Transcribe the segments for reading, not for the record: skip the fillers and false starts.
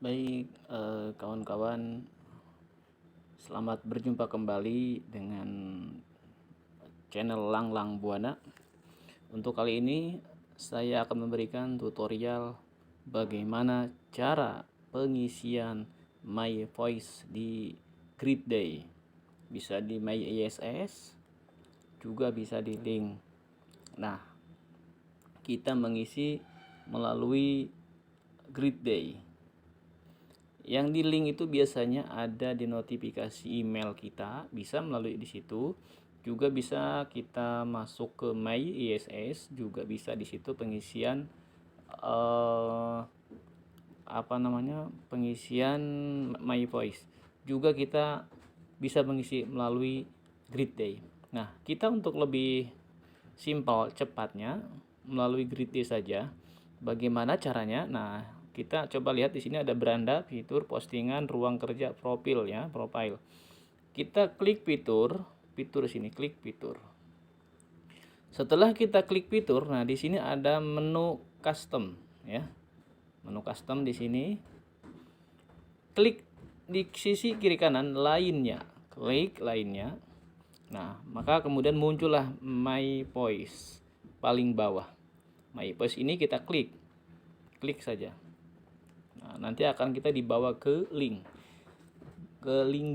Baik, kawan-kawan, selamat berjumpa kembali dengan channel Lang Lang Buana. Untuk kali ini, saya akan memberikan tutorial bagaimana cara pengisian My Voice di Grid Day. Bisa di My ISS, juga bisa di link. Nah, kita mengisi melalui Grid Day. Yang di link itu biasanya ada di notifikasi email kita, bisa melalui di situ. Juga bisa kita masuk ke My ISS, juga bisa di situ pengisian pengisian My Voice. Juga kita bisa mengisi melalui Grid Day. Nah, kita untuk lebih simpel cepatnya melalui Grid Day saja. Bagaimana caranya? Nah, kita coba lihat di sini ada beranda, fitur, postingan, ruang kerja, profil ya, profile. Kita klik fitur sini, klik fitur. Setelah kita klik fitur, nah di sini ada menu custom ya. Menu custom di sini. Klik di sisi kiri kanan lainnya. Klik lainnya. Nah, maka kemudian muncullah My Voice paling bawah. My Voice ini kita klik. Klik saja. Nah, nanti akan kita dibawa ke link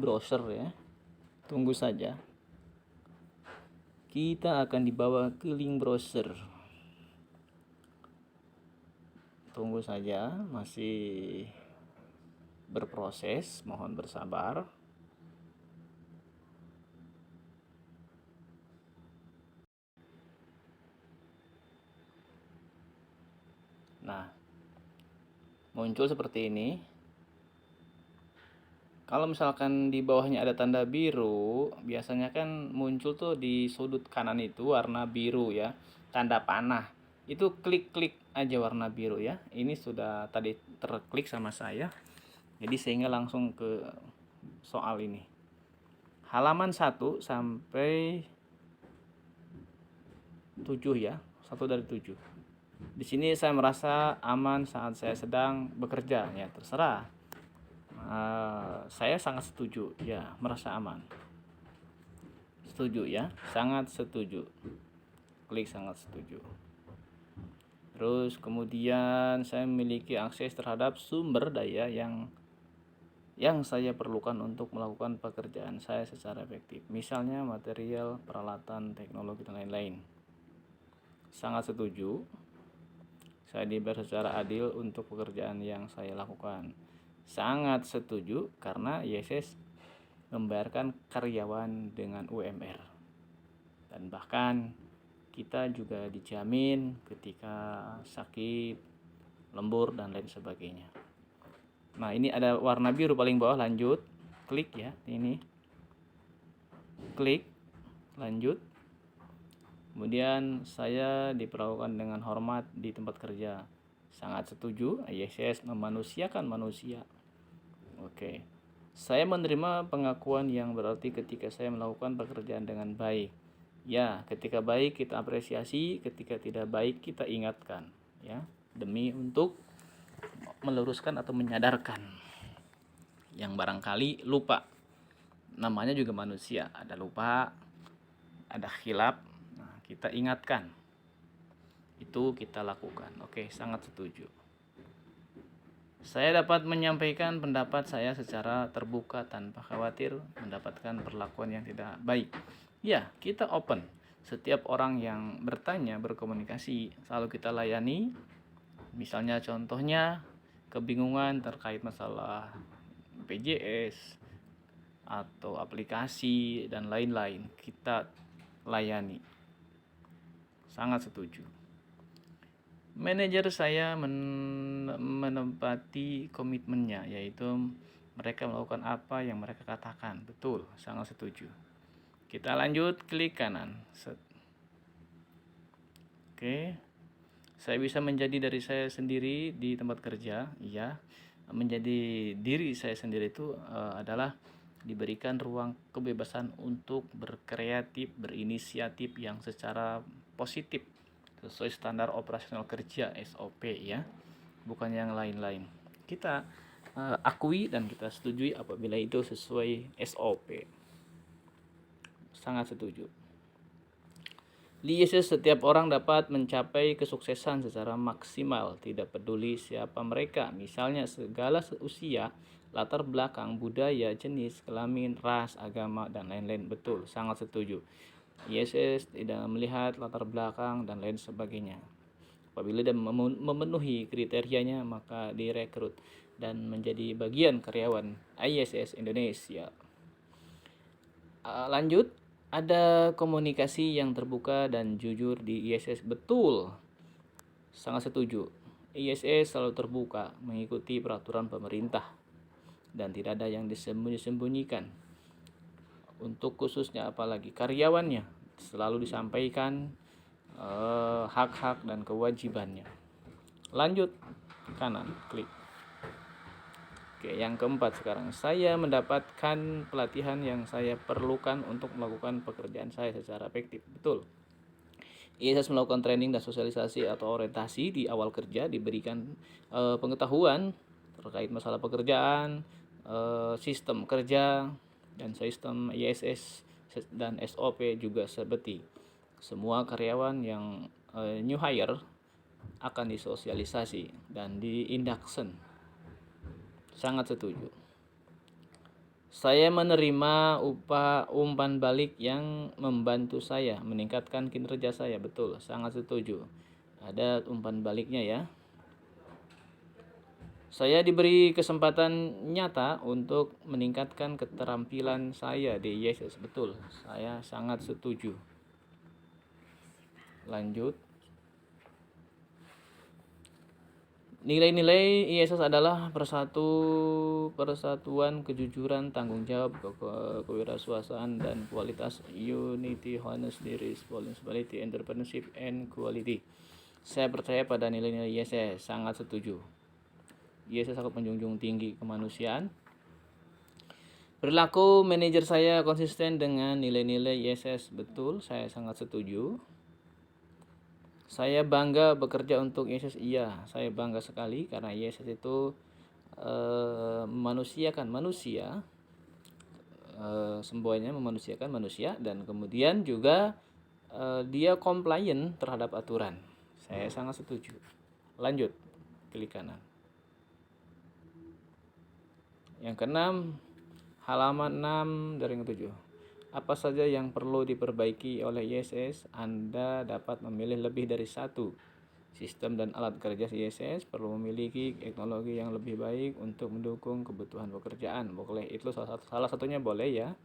browser ya. Tunggu saja. Kita akan dibawa ke link browser. Tunggu saja, masih berproses, mohon bersabar. Nah, muncul seperti ini. Kalau misalkan di bawahnya ada tanda biru, biasanya kan muncul tuh di sudut kanan itu warna biru ya, tanda panah. Itu klik-klik aja warna biru ya. Ini sudah tadi terklik sama saya. Jadi sehingga langsung ke soal ini. Halaman 1 sampai 7 ya, 1 dari 7. Di sini saya merasa aman saat saya sedang bekerja ya, terserah. Saya sangat setuju ya, merasa aman. Setuju ya, sangat setuju. Klik sangat setuju. Terus kemudian saya memiliki akses terhadap sumber daya yang saya perlukan untuk melakukan pekerjaan saya secara efektif. Misalnya material, peralatan, teknologi dan lain-lain. Sangat setuju. Saya dibayar secara adil untuk pekerjaan yang saya lakukan. Sangat setuju karena ISS membayarkan karyawan dengan UMR. Dan bahkan kita juga dijamin ketika sakit, lembur dan lain sebagainya. Nah, ini ada warna biru paling bawah, lanjut. Klik ya, ini. Klik, lanjut. Kemudian saya diperlakukan dengan hormat di tempat kerja. Sangat setuju, ISS memanusiakan manusia. Oke. Saya menerima pengakuan yang berarti ketika saya melakukan pekerjaan dengan baik. Ya, ketika baik kita apresiasi, ketika tidak baik kita ingatkan, ya, demi untuk meluruskan atau menyadarkan yang barangkali lupa. Namanya juga manusia, ada lupa, ada khilaf. Nah, kita ingatkan. Itu kita lakukan. Oke, sangat setuju. Saya dapat menyampaikan pendapat saya secara terbuka tanpa khawatir mendapatkan perlakuan yang tidak baik. Ya, kita open. Setiap orang yang bertanya, berkomunikasi, selalu kita layani. Misalnya contohnya kebingungan terkait masalah BPJS atau aplikasi dan lain-lain, kita layani. Sangat setuju. Manajer saya menempati komitmennya, yaitu mereka melakukan apa yang mereka katakan. Betul, sangat setuju. Kita lanjut, klik kanan. Oke. Saya bisa menjadi dari saya sendiri di tempat kerja. Iya. Menjadi diri saya sendiri itu adalah diberikan ruang kebebasan untuk berkreatif, berinisiatif yang secara positif sesuai standar operasional kerja SOP ya, bukan yang lain-lain. Kita akui dan kita setujui apabila itu sesuai SOP. Sangat setuju. Di ISS setiap orang dapat mencapai kesuksesan secara maksimal, tidak peduli siapa mereka, misalnya segala usia, latar belakang, budaya, jenis, kelamin, ras, agama, dan lain-lain. Betul, sangat setuju. ISS tidak melihat latar belakang dan lain sebagainya. Apabila dia memenuhi kriterianya, maka direkrut dan menjadi bagian karyawan ISS Indonesia. Lanjut, ada komunikasi yang terbuka dan jujur di ISS. Betul, sangat setuju. ISS selalu terbuka mengikuti peraturan pemerintah dan tidak ada yang disembunyi-sembunyikan. Untuk khususnya apalagi karyawannya selalu disampaikan hak-hak dan kewajibannya. Lanjut, kanan, klik. Oke, yang keempat sekarang. Saya mendapatkan pelatihan yang saya perlukan untuk melakukan pekerjaan saya secara efektif. Betul. ISS melakukan training dan sosialisasi atau orientasi di awal kerja, diberikan pengetahuan terkait masalah pekerjaan, sistem kerja, dan sistem ISS dan SOP juga seperti semua karyawan yang new hire akan disosialisasi dan di-induction. Sangat setuju. Saya menerima umpan balik yang membantu saya meningkatkan kinerja saya. Betul, sangat setuju. Ada umpan baliknya ya. Saya diberi kesempatan nyata untuk meningkatkan keterampilan saya di ISS. Betul, saya sangat setuju. Lanjut. Nilai-nilai ISS adalah persatuan, kejujuran, tanggung jawab, kewirausahaan, dan kualitas. Unity, honesty, responsibility, entrepreneurship, and quality. Saya percaya pada nilai-nilai ISS, sangat setuju. ISS sangat menjunjung tinggi kemanusiaan. Perilaku manajer saya konsisten dengan nilai-nilai ISS. Betul, saya sangat setuju. Saya bangga bekerja untuk ISS. Iya, saya bangga sekali karena ISS itu memanusiakan manusia, semuanya memanusiakan manusia, dan kemudian juga dia compliant terhadap aturan. Saya sangat setuju. Lanjut, klik kanan. Yang keenam, halaman 6 dari 7. Apa saja yang perlu diperbaiki oleh ISS? Anda dapat memilih lebih dari satu. Sistem dan alat kerja ISS perlu memiliki teknologi yang lebih baik untuk mendukung kebutuhan pekerjaan. Boleh, itu salah satunya boleh ya.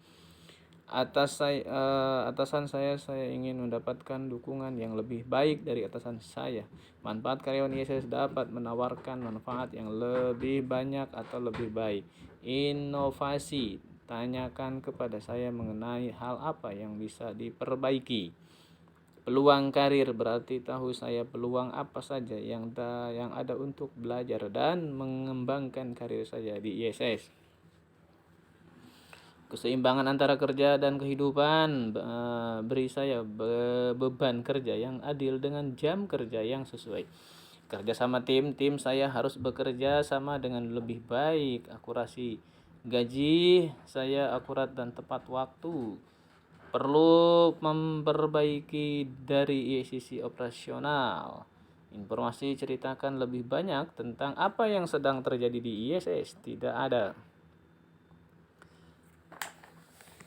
Atasan saya ingin mendapatkan dukungan yang lebih baik dari atasan saya. Manfaat karyawan ISS dapat menawarkan manfaat yang lebih banyak atau lebih baik. Inovasi, tanyakan kepada saya mengenai hal apa yang bisa diperbaiki. Peluang karir, berarti tahu saya peluang apa saja yang ada untuk belajar dan mengembangkan karir saya di ISS. Keseimbangan antara kerja dan kehidupan, beri saya beban kerja yang adil dengan jam kerja yang sesuai. Kerja sama tim saya harus bekerja sama dengan lebih baik. Akurasi gaji saya akurat dan tepat waktu. Perlu memperbaiki dari sisi operasional. Informasi ceritakan lebih banyak tentang apa yang sedang terjadi di ISS. Tidak ada.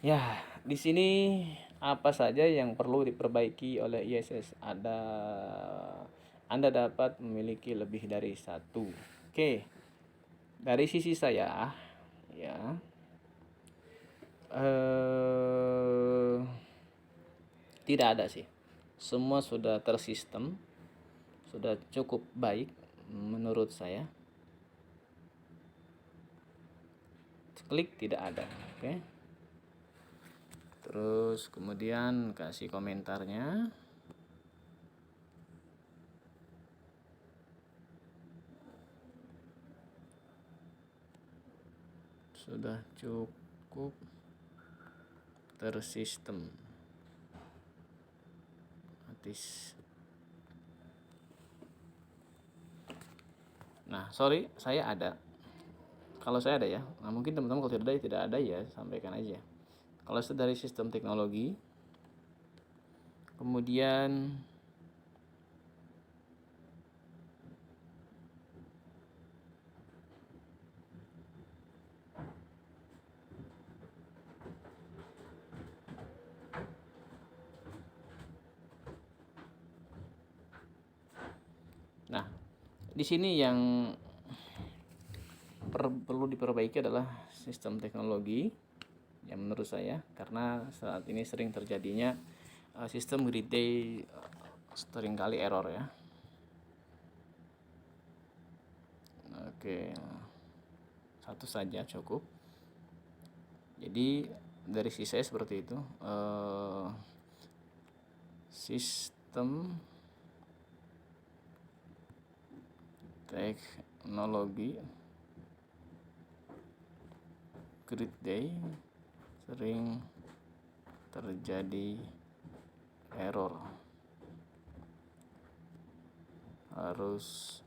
Ya, di sini apa saja yang perlu diperbaiki oleh ISS? Anda dapat memiliki lebih dari satu. Oke, dari sisi saya, ya, tidak ada sih. Semua sudah tersistem, sudah cukup baik menurut saya. Klik tidak ada, oke. Terus kemudian kasih komentarnya. Sudah cukup tersistem. Nah, sorry, saya ada. kalau saya ada ya. Nah, mungkin teman-teman kalau tidak ada ya sampaikan aja. Kalau dari sistem teknologi, kemudian nah, di sini yang perlu diperbaiki adalah sistem teknologi yang menurut saya, karena saat ini sering terjadinya sistem grid day seringkali error ya. Oke, satu saja cukup. Jadi dari sisi saya seperti itu. Sistem teknologi grid day sering terjadi error, harus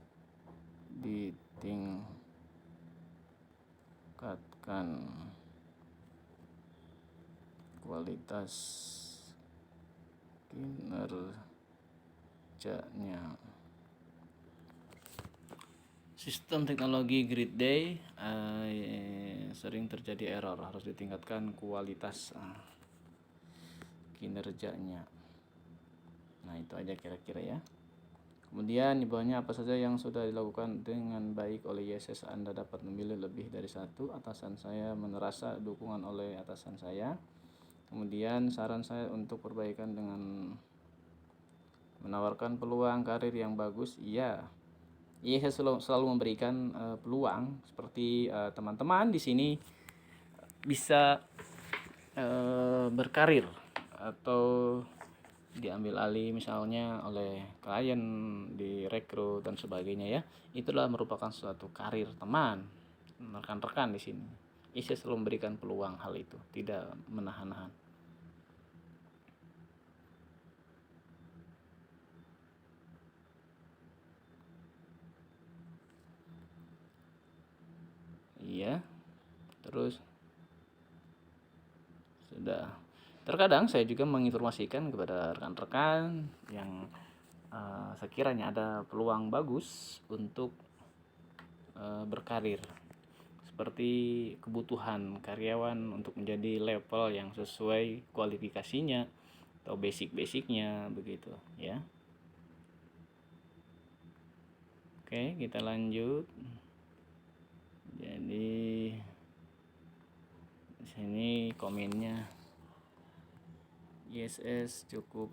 ditingkatkan kualitas kinerjanya. Sistem teknologi grid day sering terjadi error, harus ditingkatkan kualitas kinerjanya. Nah, itu aja kira-kira ya. Kemudian di bawahnya apa saja yang sudah dilakukan dengan baik oleh YSS. Anda dapat memilih lebih dari satu. Atasan saya merasa dukungan oleh atasan saya. Kemudian saran saya untuk perbaikan dengan menawarkan peluang karir yang bagus. Iya, saya selalu memberikan peluang seperti teman-teman di sini bisa berkarir atau diambil alih misalnya oleh klien, direkrut dan sebagainya ya. Itulah merupakan suatu karir teman, rekan-rekan di sini. Saya selalu memberikan peluang hal itu, tidak menahan-nahan. Iya. Terus sudah. Terkadang saya juga menginformasikan kepada rekan-rekan yang sekiranya ada peluang bagus untuk berkarir, seperti kebutuhan karyawan untuk menjadi level yang sesuai kualifikasinya atau basic-basicnya begitu ya. Oke, kita lanjut. Jadi di sini komennya YSS cukup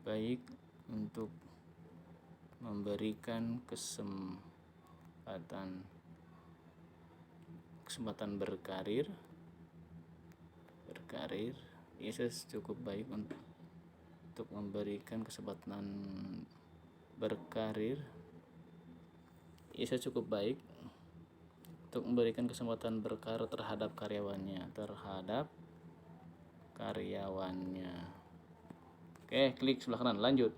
baik untuk memberikan kesempatan berkarir. YSS cukup baik untuk memberikan kesempatan berkarir. YSS cukup baik untuk memberikan kesempatan berkarir terhadap karyawannya. Oke, klik sebelah kanan, lanjut.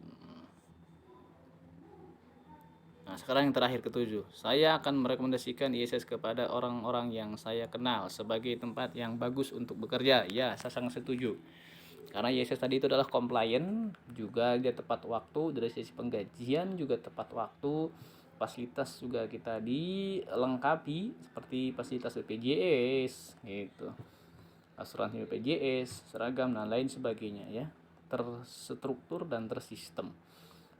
Nah, sekarang yang terakhir, ketujuh. Saya akan merekomendasikan ISS kepada orang-orang yang saya kenal sebagai tempat yang bagus untuk bekerja. Ya, saya sangat setuju. Karena ISS tadi itu adalah compliant, juga dia tepat waktu, dari sisi penggajian juga tepat waktu, fasilitas juga kita dilengkapi seperti fasilitas BPJS gitu. Asuransi BPJS, seragam dan lain sebagainya ya. Terstruktur dan tersistem.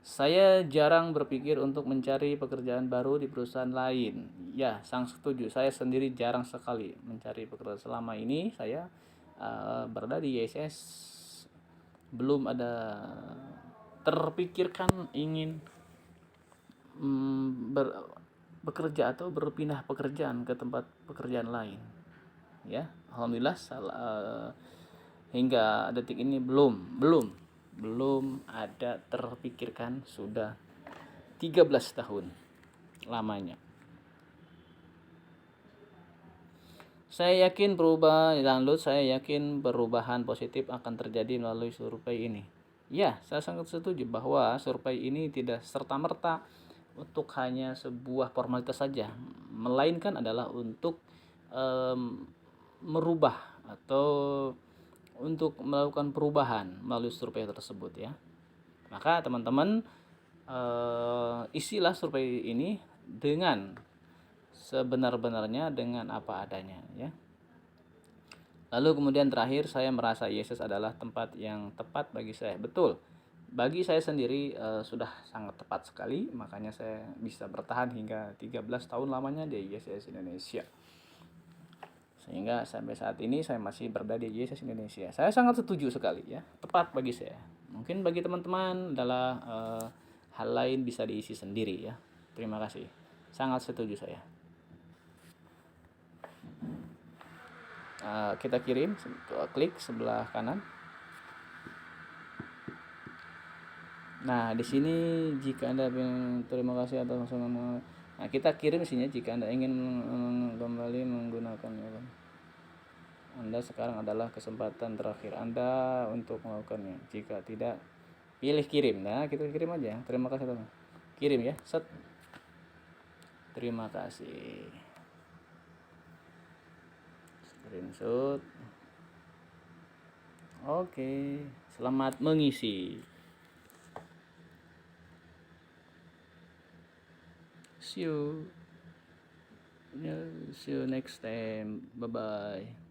Saya jarang berpikir untuk mencari pekerjaan baru di perusahaan lain. Ya, sangat setuju. Saya sendiri jarang sekali mencari pekerjaan. Selama ini saya berada di YSS, belum ada terpikirkan ingin bekerja atau berpindah pekerjaan ke tempat pekerjaan lain. Ya, alhamdulillah hingga detik ini belum ada terpikirkan, sudah 13 tahun lamanya. Saya yakin perubahan positif akan terjadi melalui survei ini. Ya, saya sangat setuju bahwa survei ini tidak serta-merta untuk hanya sebuah formalitas saja. melainkan adalah untuk merubah atau untuk melakukan perubahan melalui survei tersebut ya. Maka teman-teman isilah survei ini dengan sebenar-benarnya, dengan apa adanya ya. Lalu kemudian terakhir, saya merasa ISS adalah tempat yang tepat bagi saya. Betul, bagi saya sendiri sudah sangat tepat sekali, makanya saya bisa bertahan hingga 13 tahun lamanya di ISS Indonesia. Sehingga sampai saat ini saya masih berada di ISS Indonesia. Saya sangat setuju sekali ya, tepat bagi saya. Mungkin bagi teman-teman adalah hal lain bisa diisi sendiri ya. Terima kasih. Sangat setuju saya. Kita kirim, klik sebelah kanan. Nah, di sini jika Anda terima kasih atas masukan. Nah, kita kirim isinya jika Anda ingin kembali menggunakan ya. Anda sekarang adalah kesempatan terakhir Anda untuk melakukannya. Jika tidak, pilih kirim. Nah, kita kirim aja. Terima kasih teman. Kirim ya. Set. Terima kasih. Screenshot. Oke, selamat mengisi. See you. See you next time. Bye bye.